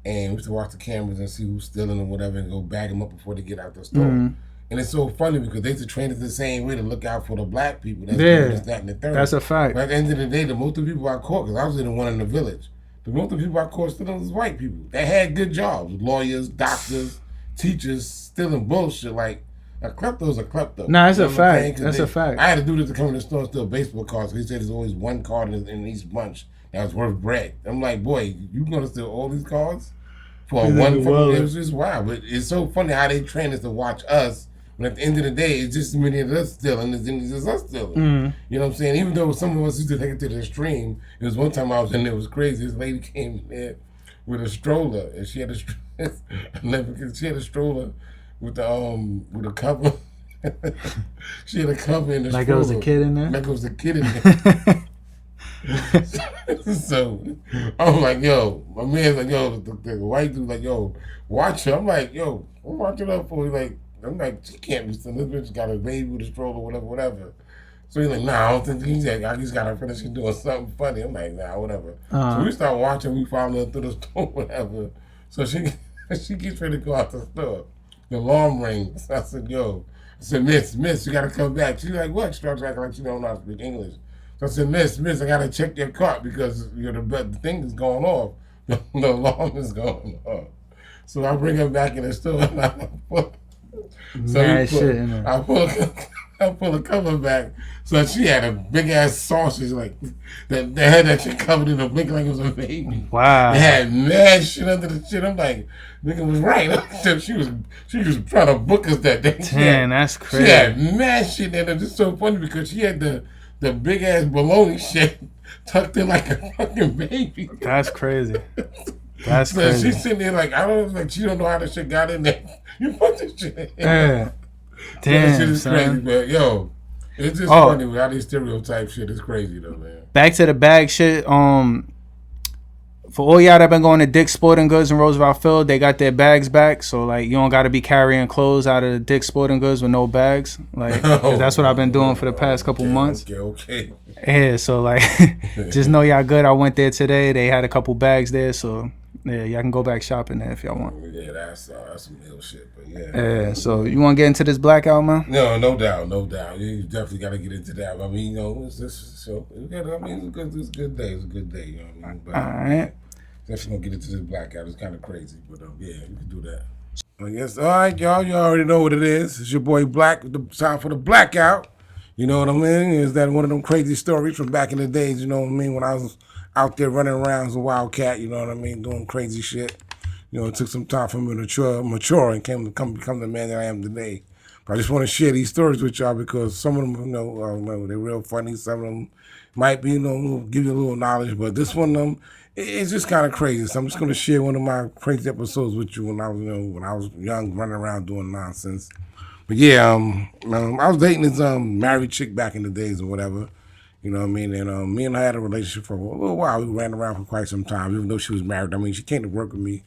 and we used to watch the cameras and see who's stealing or whatever, and go bag them up before they get out the store. And it's so funny because they used to train us the same way to look out for the black people. That's this, that, and the third. That's a fact. But at the end of the day, the most of the people I caught, because I was the one in the village, the most of the people I caught stealing was white people. They had good jobs, lawyers, doctors, teachers, stealing bullshit. Like, a klepto's a klepto. Nah, that's a fact. That's a fact. I had to do this to come in the store and steal baseball cards. He said there's always one card in each bunch that was worth bread. I'm like, boy, you gonna steal all these cards for one fucking? It was just wild. But it's so funny how they train us to watch us. But at the end of the day, it's just as many of us stealing as it's just us stealing. You know what I'm saying? Even though some of us used to take it to the extreme. It was one time I was in there, it was crazy. This lady came in there with a stroller, and she had she had a stroller with a cover. She had a cover in the stroller. Like it was a kid in there? Like it was a kid in there. So I'm like, my man's like, the white dude like, watch her. I'm like, I'm watching up for you. I'm like, she can't be stealing. This bitch got a baby with a stroller, whatever. So he's like, nah, I don't think he's like, I just got to finish doing something funny. I'm like, nah, whatever. So we start watching, we follow her through the store, whatever. So she gets ready to go out the store. The alarm rings. I said, miss, you got to come back. She's like, what? She starts acting like she don't know how to speak English. So I said, miss, I got to check your cart because the thing is going off. The alarm is going off. So I bring her back in the store and I pull a cover back. So she had a big ass sausage like that. They had that shit covered in a big like it was a baby. Wow. They had mad shit under the shit. I'm like, nigga was right. She was trying to book us that day. Damn, that's crazy. She had mad shit in there. It's so funny because she had the big ass bologna shit tucked in like a fucking baby. That's crazy. That's crazy. She's sitting there like, she don't know how the shit got in there. You put this shit in. Yeah. Damn, that shit is crazy, but it's just funny with all these stereotype shit. It's crazy though, man. Back to the bag shit. For all y'all that been going to Dick's Sporting Goods in Roosevelt Field, they got their bags back. So like, you don't got to be carrying clothes out of Dick's Sporting Goods with no bags. Like, that's what I've been doing for the past couple months. Okay. Yeah, so like, just know y'all good. I went there today. They had a couple bags there, so yeah, y'all can go back shopping there if y'all want. Yeah, that's some ill shit, but yeah. Yeah, so you want to get into this blackout, man? No doubt. You definitely got to get into that. I mean, it's just so. It's a good day. It's a good day. You know what I mean? All right. Definitely gonna get into this blackout. It's kind of crazy, but yeah, you can do that. I guess, all right, y'all. You already know what it is. It's your boy Black. The time for the blackout. You know what I mean? Is that one of them crazy stories from back in the days? You know what I mean? When I was out there running around as a wildcat. You know what I mean? Doing crazy shit. You know, it took some time for me to mature and become the man that I am today. But I just want to share these stories with y'all because some of them, you know, they're real funny. Some of them might be, you know, give you a little knowledge. But this one, it's just kind of crazy. So I'm just going to share one of my crazy episodes with you when I was, you know, when I was young, running around doing nonsense. But yeah, I was dating this married chick back in the days or whatever. You know what I mean? And me and her had a relationship for a little while. We ran around for quite some time, even though she was married. I mean, she came to work with me,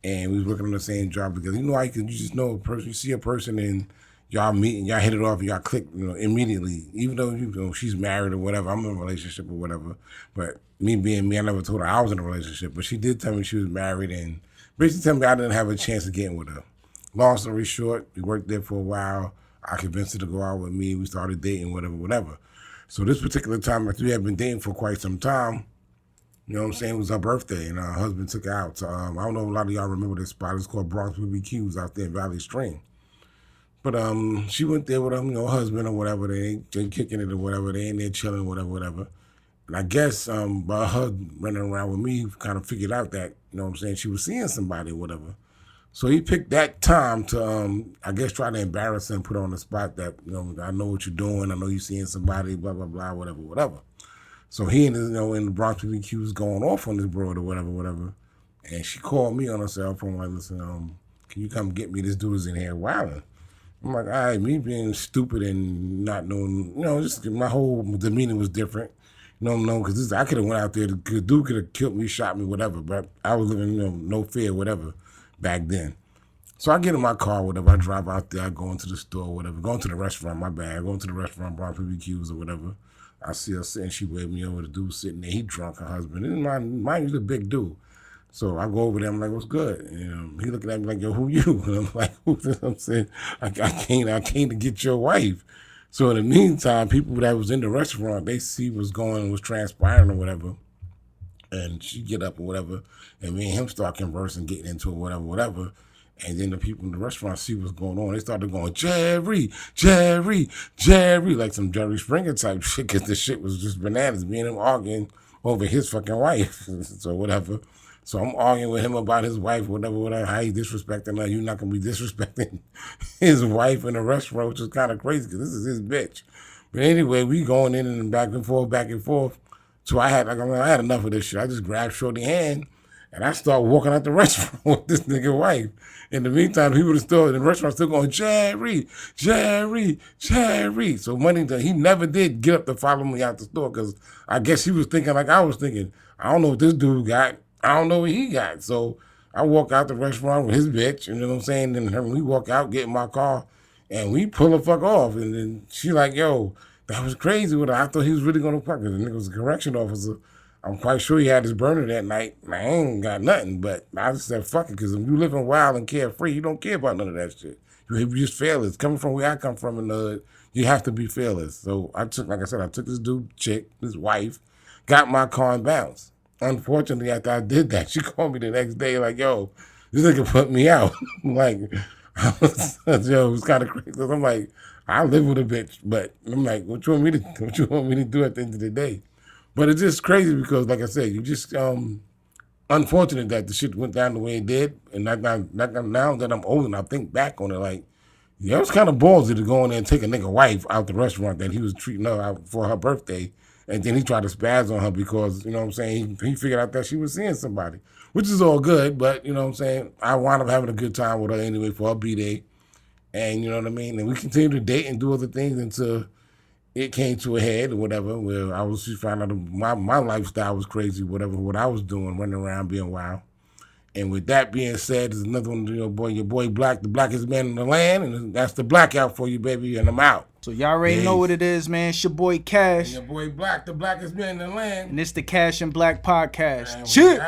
and we was working on the same job because you know, you just know a person. You see a person, and y'all meet, and y'all hit it off, and y'all click, you know, immediately. Even though you know she's married or whatever, I'm in a relationship or whatever. But me being me, I never told her I was in a relationship. But she did tell me she was married, and basically tell me I didn't have a chance of getting with her. Long story short, we worked there for a while. I convinced her to go out with me. We started dating, whatever. So this particular time, after we had been dating for quite some time, you know what I'm saying, it was her birthday, and her husband took her out. I don't know if a lot of y'all remember this spot. It's called Bronx BBQs out there in Valley Stream. But she went there with her, you know, husband or whatever. They kicking it or whatever. They in there chilling, whatever. And I guess by her running around with me, kind of figured out that, you know what I'm saying, she was seeing somebody or whatever. So he picked that time to, I guess, try to embarrass her and put her on the spot that, you know, I know what you're doing. I know you're seeing somebody, blah, blah, blah, whatever. So he and, you know, in the Bronx BBQ was going off on this broad or whatever. And she called me on her cell phone, like, listen, can you come get me? This dude is in here wilding. I'm like, all right, me being stupid and not knowing, you know, just my whole demeanor was different. No, because I could have went out there, the dude could have killed me, shot me, whatever. But I was living, you know, no fear, whatever, back then. So I get in my car, whatever. I drive out there. I go into the store, whatever. Go into the restaurant, my bad. I go into the restaurant, Bronx BBQs or whatever. I see her sitting. She waved me over. The dude sitting there. He drunk, her husband. And mine was a big dude. So I go over there. I'm like, what's good? And he looking at me like, yo, who you? And I'm like, who? I'm saying, I came to get your wife. So in the meantime, people that was in the restaurant, they see what's going, what's transpiring or whatever. And she get up or whatever. And me and him start conversing, getting into it, whatever. And then the people in the restaurant see what's going on. They started going, Jerry, like some Jerry Springer type shit, because the shit was just bananas. Me and him arguing over his fucking wife. So whatever. So I'm arguing with him about his wife, whatever, how he disrespecting her. You're not going to be disrespecting his wife in a restaurant, which is kind of crazy because this is his bitch. But anyway, we going in and back and forth. So I had enough of this shit. I just grabbed Shorty's hand and I start walking out the restaurant with this nigga wife. In the meantime, people in the restaurant still going, Jerry. So he never did get up to follow me out the store because I guess he was thinking like I was thinking. I don't know what this dude got. I don't know what he got. So I walk out the restaurant with his bitch, you know what I'm saying? And we walk out, get in my car, and we pull the fuck off. And then she like, yo, that was crazy with her. I thought he was really going to fuck her. The nigga was a correction officer. I'm quite sure he had his burner that night. I ain't got nothing, but I just said, fuck it, because if you living wild and carefree, you don't care about none of that shit. You just fearless. Coming from where I come from in the hood, you have to be fearless. So I took this dude, chick, his wife, got my car and bounced. Unfortunately, after I did that, she called me the next day like, yo, this nigga put me out. Like, yo, it was kind of crazy. I'm like, I live with a bitch, but I'm like, what you want me to do at the end of the day? But it's just crazy because, like I said, you just unfortunate that the shit went down the way it did. And now that I'm old and I think back on it, like, yeah, it was kind of ballsy to go in there and take a nigga wife out the restaurant that he was treating her out for her birthday. And then he tried to spaz on her because, you know what I'm saying, he figured out that she was seeing somebody, which is all good. But, you know what I'm saying, I wound up having a good time with her anyway for her B-Day. And, you know what I mean? And we continued to date and do other things until it came to a head or whatever, where she found out my lifestyle was crazy, whatever, what I was doing, running around being wild. And with that being said, there's another one, your boy Black, the blackest man in the land, and that's the blackout for you, baby, and I'm out. So y'all already know what it is, man. It's your boy Cash. And your boy Black, the blackest man in the land. And it's the Cash and Black Podcast. Chill.